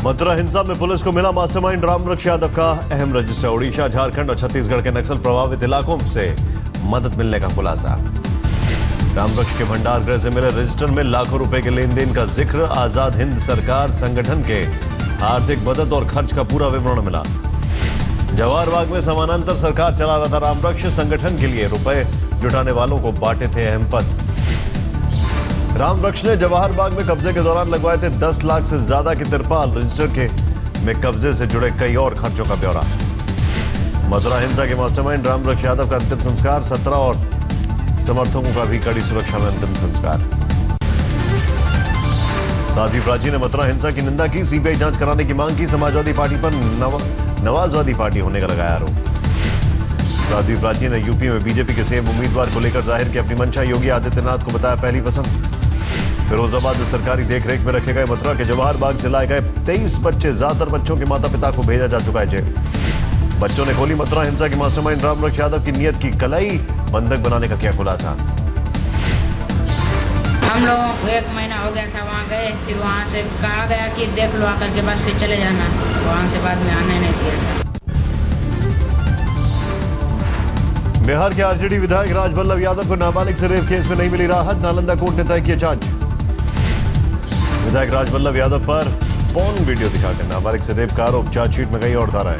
मथुरा हिंसा में पुलिस को मिला मास्टरमाइंड रामवृक्ष यादव का अहम रजिस्टर। ओडिशा, झारखंड और छत्तीसगढ़ के नक्सल प्रभावित इलाकों से मदद मिलने का खुलासा। रामवृक्ष के भंडार गृह से मिले रजिस्टर में लाखों रुपए के लेन देन का जिक्र। आजाद हिंद सरकार संगठन के आर्थिक मदद और खर्च का पूरा विवरण मिला। जवाहर बाग में समानांतर सरकार चला रहा था रामवृक्ष। संगठन के लिए रुपए जुटाने वालों को बांटे थे अहम पद। रामवृक्ष ने जवाहर बाग में कब्जे के दौरान लगवाए थे 10 लाख से ज्यादा के तिरपाल। रजिस्टर के में कब्जे से जुड़े कई और खर्चों का ब्यौरा। मथुरा हिंसा के मास्टरमाइंड रामवृक्ष यादव का अंतिम संस्कार। 17 और समर्थकों का भी कड़ी सुरक्षा में अंतिम संस्कार। साध्वी प्राची ने मथुरा हिंसा की निंदा की। सीबीआई जांच कराने की मांग की। समाजवादी पार्टी पर नवाजवादी पार्टी होने का लगाया आरोप। साध्वी प्राची ने यूपी में बीजेपी के सीएम उम्मीदवार को लेकर जाहिर की अपनी मंशा। योगी आदित्यनाथ को बताया पहली पसंद। फिरोजाबाद में सरकारी देखरेख में रखे गए मथुरा के जवाहर बाग से लाए गए 23 बच्चे। ज्यादातर बच्चों के माता पिता को भेजा जा चुका है जेल। बच्चों ने खोली मथुरा हिंसा की मास्टरमाइंड रामवृक्ष यादव की नियत की कलाई। बंधक बनाने का किया खुलासा। हम लोगों को 1 महीना हो गया था, वहाँ गए, फिर वहाँ से कहा गया कि देख लो आकर के बाद फिर चले जाना। वहाँ से बाद में आने नहीं दिया। बिहार के आरजेडी विधायक राजवल्लभ यादव को नाबालिग से रेप केस में नहीं मिली राहत। नालंदा कोर्ट ने तय किया चार्ज। विधायक राजवल्लभ यादव पर पॉर्न वीडियो दिखाकर नाबालिग से रेप का आरोप। चार्जशीट में कई और धाराएं।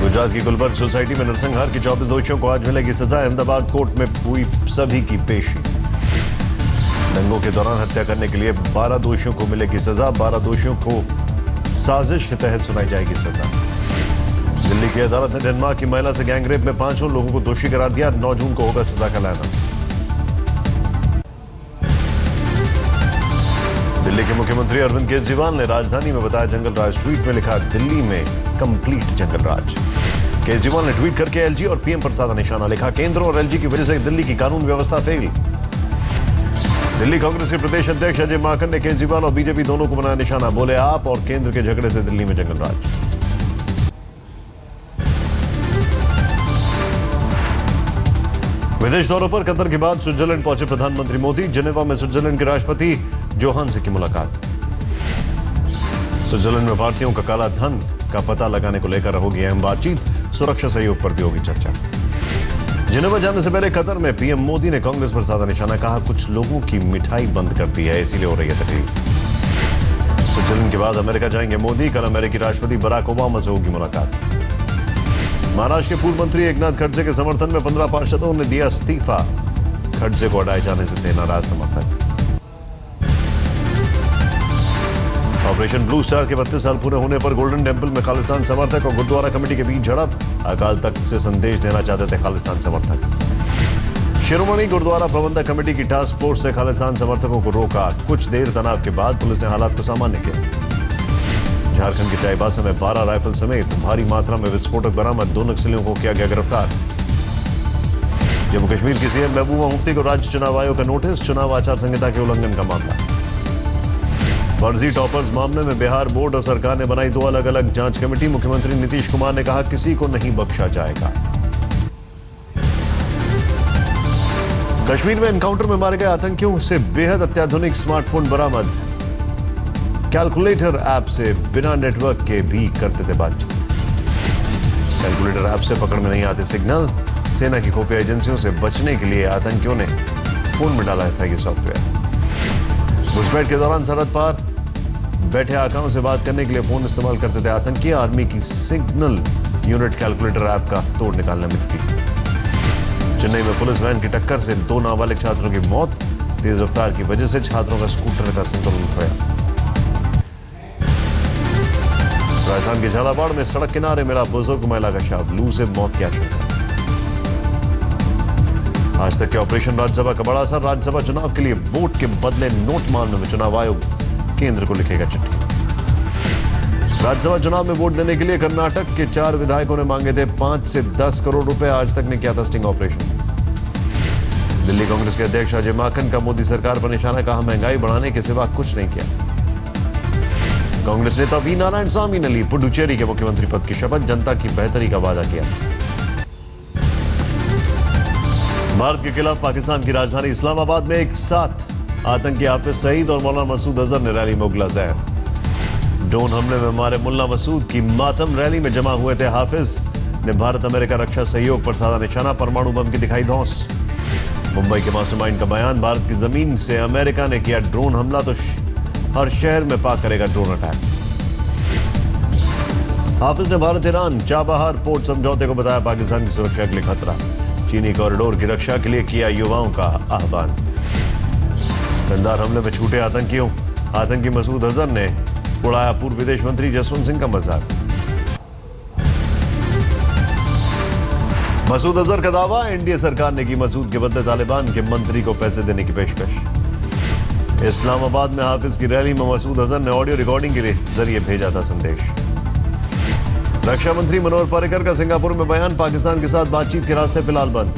गुजरात की गुलबर्ग सोसाइटी में नरसंहार के 24 दोषियों को आज मिलेगी सजा। अहमदाबाद कोर्ट में हुई सभी की पेशी। दंगों के दौरान हत्या करने के लिए 12 दोषियों को मिलेगी सजा। 12 दोषियों को साजिश के तहत सुनाई जाएगी सजा। दिल्ली की अदालत ने डेनमार्क की महिला से गैंगरेप में 5 लोगों को दोषी करार दिया। 9 जून को होगा सजा का ऐलान। दिल्ली के मुख्यमंत्री अरविंद केजरीवाल ने राजधानी में बताया जंगल राज। ट्वीट में लिखा दिल्ली में कंप्लीट जंगल राज। केजरीवाल ने ट्वीट करके एलजी और पीएम पर साधा निशाना। लिखा केंद्र और एलजी की वजह से दिल्ली की कानून व्यवस्था फेल। दिल्ली कांग्रेस के प्रदेश अध्यक्ष अजय माकन ने केजरीवाल और बीजेपी दोनों को बनाया निशाना। बोले आप और केंद्र के झगड़े से दिल्ली में जंगल राज। विदेश दौरों पर कतर के बाद स्विट्जरलैंड पहुंचे प्रधानमंत्री मोदी। जेनेवा में स्विट्जरलैंड के राष्ट्रपति जोहान से की मुलाकात। स्विट्जरलैंड में भारतीयों का काला धन का पता लगाने को लेकर होगी अहम बातचीत। सुरक्षा सहयोग पर भी होगी चर्चा। जेनेवा जाने से पहले कतर में पीएम मोदी ने कांग्रेस पर साधा निशाना। कहा कुछ लोगों की मिठाई बंद कर दी है, इसीलिए हो रही है तकलीफ। स्विट्जरलैंड के बाद अमेरिका जाएंगे मोदी। कल अमेरिकी राष्ट्रपति बराक ओबामा से होगी मुलाकात। महाराष्ट्र के पूर्व मंत्री एकनाथ खड़से के समर्थन में 15 पार्षदों ने दिया इस्तीफा। खड़से को हटाए जाने से थे नाराज समर्थक। ऑपरेशन ब्लू स्टार के 32 साल पूरे होने पर गोल्डन टेंपल में खालिस्तान समर्थक और गुरुद्वारा कमेटी के बीच झड़प। अकाल तख्त से संदेश देना चाहते थे खालिस्तान समर्थक। शिरोमणि गुरुद्वारा प्रबंधक कमेटी की टास्क फोर्स से खालिस्तान समर्थकों को रोका। कुछ देर तनाव के बाद पुलिस ने हालात को सामान्य किया। झारखंड के चाईबासा में 12 राइफल समेत भारी मात्रा में विस्फोटक बरामद। 2 नक्सलियों को किया गया गिरफ्तार। जम्मू कश्मीर की सीएम महबूबा मुफ्ती को राज्य चुनाव आयोग का नोटिस। चुनाव आचार संहिता के उल्लंघन का मामला। फर्जी टॉपर्स मामले में बिहार बोर्ड और सरकार ने बनाई 2 अलग अलग जांच कमेटी। मुख्यमंत्री नीतीश कुमार ने कहा किसी को नहीं बख्शा जाएगा। कश्मीर में एनकाउंटर में मारे गए आतंकियों से बेहद अत्याधुनिक स्मार्टफोन बरामद। कैलकुलेटर ऐप से बिना नेटवर्क के भी करते थे बातचीत। कैलकुलेटर ऐप से पकड़ में नहीं आते सिग्नल। सेना की खुफिया एजेंसियों से बचने के लिए आतंकियों ने फोन में डाला था ये सॉफ्टवेयर। घुसपैठ के दौरान सरहद पार बैठे आकाओं से बात करने के लिए फोन इस्तेमाल करते थे आतंकी। आर्मी की सिग्नल यूनिट कैलकुलेटर ऐप का तोड़ निकालने में जुटी। चेन्नई में पुलिस वैन की टक्कर से 2 नाबालिग छात्रों की मौत। तेज रफ्तार की वजह से छात्रों का स्कूटर का संतुलन खोया। राजस्थान के झालावाड़ में सड़क किनारे मिला बुजुर्ग महिला का शव। लू से मौत की आशंका। आज तक के ऑपरेशन राज्यसभा का बड़ा असर। राज्यसभा चुनाव के लिए वोट के बदले नोट मामले में चुनाव आयोग केंद्र को लिखेगा चिट्ठी। राज्यसभा चुनाव में वोट देने के लिए कर्नाटक के 4 विधायकों ने मांगे थे 5 से 10 करोड़ रुपए। आज तक ने किया था स्टिंग ऑपरेशन। दिल्ली कांग्रेस के अध्यक्ष अजय माकन का मोदी सरकार पर निशाना। कहा महंगाई बढ़ाने के सिवा कुछ नहीं किया। कांग्रेस नेता वी नारायण स्वामी ने ली पुडुचेरी के मुख्यमंत्री पद की शपथ। जनता की बेहतरी का वादा किया। भारत के खिलाफ पाकिस्तान की राजधानी इस्लामाबाद में एक साथ आतंकी हाफिज सईद और मौलाना मसूद अजहर ने रैली में उगला जहर। ड्रोन हमले में मारे मुल्ला मसूद की मातम रैली में जमा हुए थे हाफिज ने भारत अमेरिका रक्षा सहयोग पर साधा निशाना, परमाणु बम की दिखाई धौंस। मुंबई के मास्टरमाइंड का बयान, भारत की जमीन से अमेरिका ने किया ड्रोन हमला तो हर शहर में पाक करेगा ड्रोन अटैक। हाफिज ने भारत ईरान चाबहार पोर्ट समझौते को बताया पाकिस्तान की सुरक्षा के लिए खतरा, चीनी कॉरिडोर की रक्षा के लिए किया युवाओं का आह्वान। शानदार हमले में छूटे आतंकियों, आतंकी मसूद अजहर ने उड़ाया पूर्व विदेश मंत्री जसवंत सिंह का मजाक। मसूद अजहर का दावा, एनडीए सरकार ने की मसूद के बदले तालिबान के मंत्री को पैसे देने की पेशकश। इस्लामाबाद में हाफिज की रैली में मसूद अजहर ने ऑडियो रिकॉर्डिंग के जरिए भेजा था संदेश। रक्षा मंत्री मनोहर पर्रिकर का सिंगापुर में बयान, पाकिस्तान के साथ बातचीत के रास्ते फिलहाल बंद।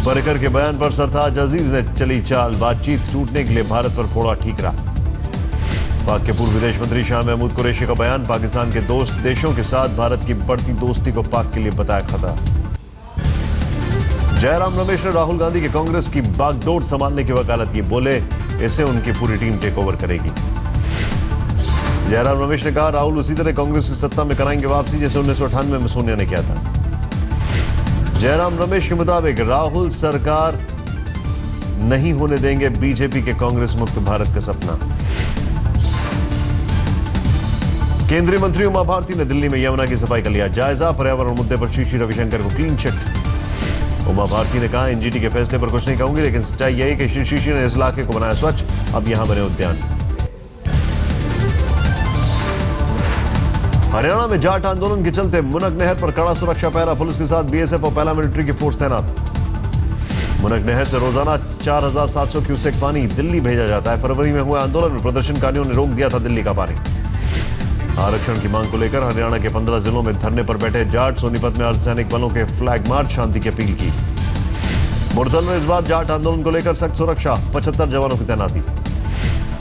पर्रिकर के बयान पर सरताज अजीज ने चली चाल, बातचीत टूटने के लिए भारत पर फोड़ा ठीकरा। पाक के पूर्व विदेश मंत्री शाह महमूद कुरैशी का बयान, पाकिस्तान के दोस्त देशों के साथ भारत की बढ़ती दोस्ती को पाक के लिए बताया खतरा। जयराम रमेश ने राहुल गांधी के कांग्रेस की बागडोर संभालने की वकालत की, बोले इसे उनकी पूरी टीम टेक ओवर करेगी। जयराम रमेश ने कहा, राहुल उसी तरह कांग्रेस की सत्ता में कराएंगे वापसी जैसे 1998 में सोनिया ने किया था। जयराम रमेश के मुताबिक राहुल सरकार नहीं होने देंगे बीजेपी के कांग्रेस मुक्त भारत का सपना। केंद्रीय मंत्री उमा भारती ने दिल्ली में यमुना की सफाई का लिया जायजा, पर्यावरण मुद्दे पर श्री रविशंकर को क्लीन चिट। उमा भारती ने कहा, एनजीटी के फैसले पर कुछ नहीं कहूंगी, लेकिन सच्चाई यही कि श्री शीशी ने इस इलाके को बनाया स्वच्छ, अब यहां बने उद्यान। हरियाणा में जाट आंदोलन के चलते मुनक नहर पर कड़ा सुरक्षा पहरा, पुलिस के साथ बीएसएफ और पैरामिलिट्री की फोर्स तैनात। मुनक नहर से रोजाना 4700 क्यूसेक पानी दिल्ली भेजा जाता है। फरवरी में हुए आंदोलन में प्रदर्शनकारियों ने रोक दिया था दिल्ली का पानी। आरक्षण की मांग को लेकर हरियाणा के 15 जिलों में धरने पर बैठे जाट, सोनीपत में अर्धसैनिक बलों के फ्लैग मार्च, शांति की अपील की। मुरथल में इस बार जाट आंदोलन को लेकर सख्त सुरक्षा, 75 जवानों की तैनाती।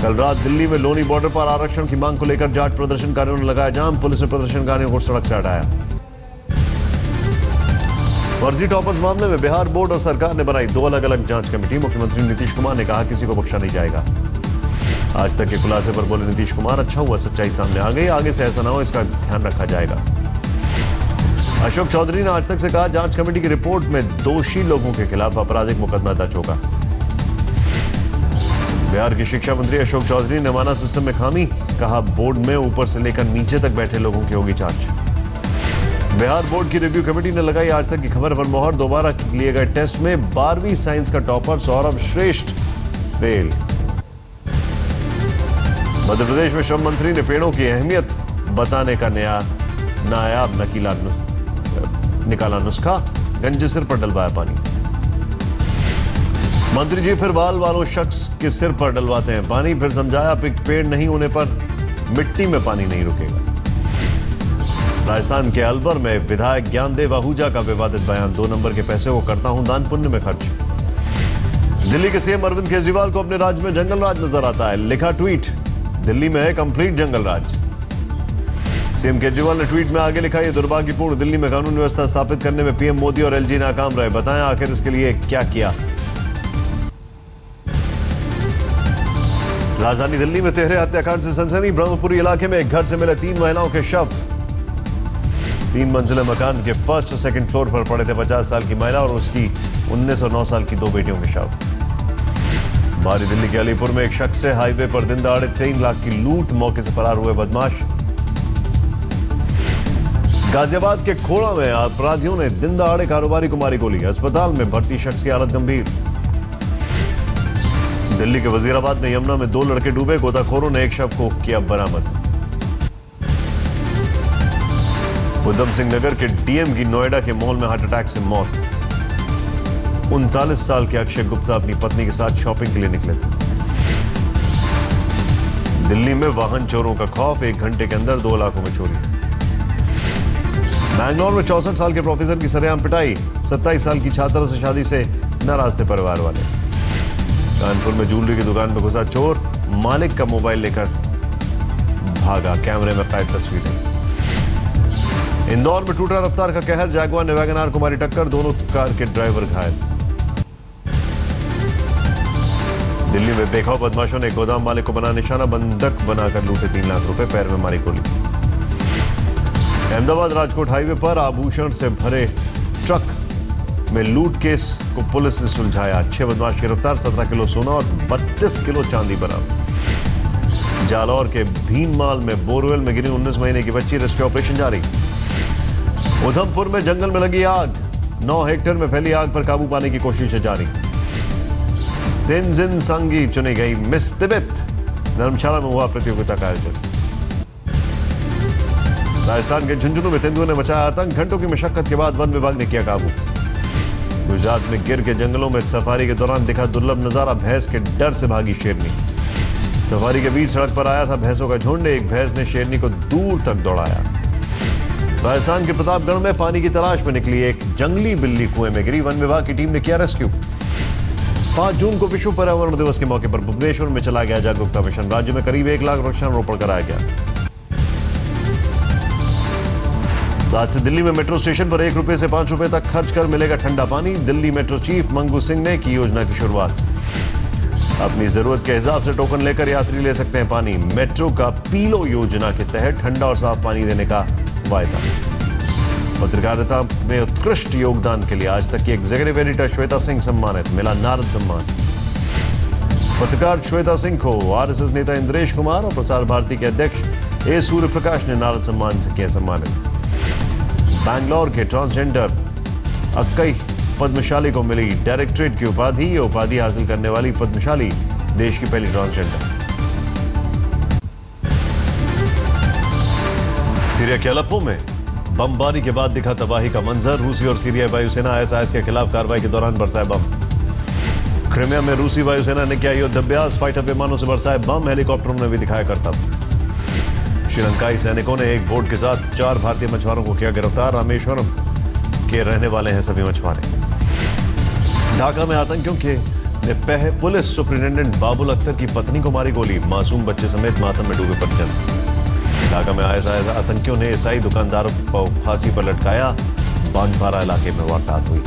कल रात दिल्ली में लोनी बॉर्डर पर आरक्षण की मांग को लेकर जाट प्रदर्शनकारियों ने लगाया जाम, पुलिस ने प्रदर्शनकारियों को सड़क से हटाया। फर्जी टॉपर्स मामले में बिहार बोर्ड और सरकार ने बनाई 2 अलग अलग जांच कमेटी। मुख्यमंत्री नीतीश कुमार ने कहा, किसी को बख्शा नहीं जाएगा। आज तक के खुलासे पर बोले नीतीश कुमार, अच्छा हुआ सच्चाई सामने आ गई, आगे से ऐसा ना हो इसका ध्यान रखा जाएगा। अशोक चौधरी ने आज तक से कहा, जांच कमेटी की रिपोर्ट में दोषी लोगों के खिलाफ आपराधिक मुकदमा दर्ज होगा। बिहार के शिक्षा मंत्री अशोक चौधरी ने माना सिस्टम में खामी, कहा बोर्ड में ऊपर से लेकर नीचे तक बैठे लोगों की होगी जांच। बिहार बोर्ड की रिव्यू कमेटी ने लगाई आज तक की खबर पर मोहर, दोबारा लिए गए टेस्ट में 12वीं साइंस का टॉपर सौरभ श्रेष्ठ फेल। मध्य प्रदेश में श्रम मंत्री ने पेड़ों की अहमियत बताने का नायाब निकाला नुस्खा, गंजे सिर पर डलवाया पानी। मंत्री जी फिर बाल वालों शख्स के सिर पर डलवाते हैं पानी, फिर समझाया पेड़ नहीं होने पर मिट्टी में पानी नहीं रुकेगा। राजस्थान के अलवर में विधायक ज्ञानदेव आहूजा का विवादित बयान, 2 नंबर के पैसे को करता हूं दान पुण्य में खर्च। दिल्ली के सीएम अरविंद केजरीवाल को अपने राज्य में जंगल राज नजर आता है, लिखा ट्वीट, दिल्ली में है कंप्लीट जंगल राज। सीएम केजरीवाल ने ट्वीट में आगे लिखा, यह दुर्भाग्यपूर्ण, दिल्ली में कानून व्यवस्था स्थापित करने में पीएम मोदी और एलजी नाकाम रहे, बताएं आखिर इसके लिए क्या किया। राजधानी दिल्ली में तिहरे हत्याकांड से सनसनी, ब्रह्मपुरी इलाके में एक घर से मिले 3 महिलाओं के शव। 3 मंजिला मकान के फर्स्ट और सेकंड फ्लोर पर पड़े थे 50 साल की महिला और उसकी 19 और 9 साल की 2 बेटियों के शव। बाहरी दिल्ली के अलीपुर में एक शख्स से हाईवे पर दिन दहाड़े 3 लाख की लूट, मौके से फरार हुए बदमाश। गाजियाबाद के खोड़ा में अपराधियों ने दिन दहाड़े कारोबारी को मारी गोली, अस्पताल में भर्ती शख्स की हालत गंभीर। दिल्ली के वजीराबाद में यमुना में 2 लड़के डूबे, गोताखोरों ने एक शव को किया बरामद। उधम सिंह नगर के डीएम की नोएडा के मॉल में हार्ट अटैक से मौत। 39 साल के अक्षय गुप्ता अपनी पत्नी के साथ शॉपिंग के लिए निकले थे। दिल्ली में वाहन चोरों का खौफ, 1 घंटे के अंदर 2 इलाकों में चोरी। बैंगलोर में 64 साल के प्रोफेसर की सरेआम पिटाई, 27 साल की छात्रा से शादी से नाराज थे परिवार वाले। कानपुर में ज्वेलरी की दुकान पर घुसा चोर, मालिक का मोबाइल लेकर भागा, कैमरे में कैद तस्वीरें। इंदौर में टूटा रफ्तार का कहर, जैगुआर ने वैगनआर को मारी टक्कर, दोनों कार के ड्राइवर घायल। दिल्ली में बेखौफ बदमाशों ने गोदाम मालिक को बना निशाना, बंधक बनाकर लूटे 3 लाख रुपए, पैर में मारी गोली। अहमदाबाद राजकोट हाईवे पर आभूषण से भरे ट्रक में लूट केस को पुलिस ने सुलझाया। 6 बदमाश गिरफ्तार, 17 किलो सोना और 32 किलो चांदी बरामद। जालौर के भीनमाल में बोरवेल में गिरी 19 महीने की बच्ची, रेस्क्यू ऑपरेशन जारी। उधमपुर में जंगल में लगी आग, 9 हेक्टेयर में फैली आग पर काबू पाने की कोशिश जारी। तेंजिन सांगी चुनी गई मिस तिब्बत, धर्मशाला में हुआ प्रतियोगिता का आयोजन। राजस्थान के झुंझुनू में तेंदुओं ने मचाया आतंक, घंटों की मशक्कत के बाद वन विभाग ने किया काबू। गुजरात में गिर के जंगलों में सफारी के दौरान दिखा दुर्लभ नजारा, भैंस के डर से भागी शेरनी। सफारी के बीच सड़क पर आया था भैंसों का झुंड, एक भैंस ने शेरनी को दूर तक दौड़ाया। राजस्थान के प्रतापगढ़ में पानी की तलाश में निकली एक जंगली बिल्ली कुएं में गिरी, वन विभाग की टीम ने किया रेस्क्यू। 5 जून को विश्व पर्यावरण दिवस के मौके पर भुवनेश्वर में चला गया जागरूकता मिशन, राज्य में करीब 1 लाख वृक्षारोपण कराया गया। आज से दिल्ली में मेट्रो स्टेशन पर 1 रुपए से 5 रुपए तक खर्च कर मिलेगा ठंडा पानी, दिल्ली मेट्रो चीफ मंगू सिंह ने की योजना की शुरुआत। अपनी जरूरत के हिसाब से टोकन लेकर यात्री ले सकते हैं पानी, मेट्रो का पीलो योजना के तहत ठंडा और साफ पानी देने का वायदा। पत्रकारिता में उत्कृष्ट योगदान के लिए आज तक की एग्जीक्यूटिव एडिटर श्वेता सिंह सम्मानित, मिला नारद सम्मान। पत्रकार श्वेता सिंह को आरएसएस नेता इंद्रेश कुमार और प्रसार भारती के अध्यक्ष ए सूर्य प्रकाश ने नारद सम्मान से किया सम्मानित। बैंगलोर के ट्रांसजेंडर अक्कई पद्मशाली को मिली डायरेक्टरेट की उपाधि, ये उपाधि हासिल करने वाली पद्मशाली देश की पहली ट्रांसजेंडर। सीरिया के अलेप्पो में बमबारी के बाद दिखा तबाही का मंजर, रूसी और सीरियाई वायुसेना आईएसआईएस के खिलाफ कार्रवाई के दौरान बरसाए बम। क्रिमिया में रूसी वायुसेना ने किया युद्धाभ्यास, फाइटर विमानों से बरसाए बम, हेलीकॉप्टरों ने भी दिखाया करतब। श्रीलंकाई सैनिकों ने एक बोट के साथ 4 भारतीय मछुआरों को किया गिरफ्तार, रामेश्वरम के रहने वाले हैं सभी मछुआरे। ढाका में आतंकियों ने पुलिस सुपरिटेंडेंट बाबुल अख्तर की पत्नी को मारी गोली, मासूम बच्चे समेत मातम में डूबे परिजन। ढाका में आईएसआईएस आतंकियों ने ईसाई दुकानदारों को फांसी पर लटकाया, बांधपारा इलाके में वारदात हुई।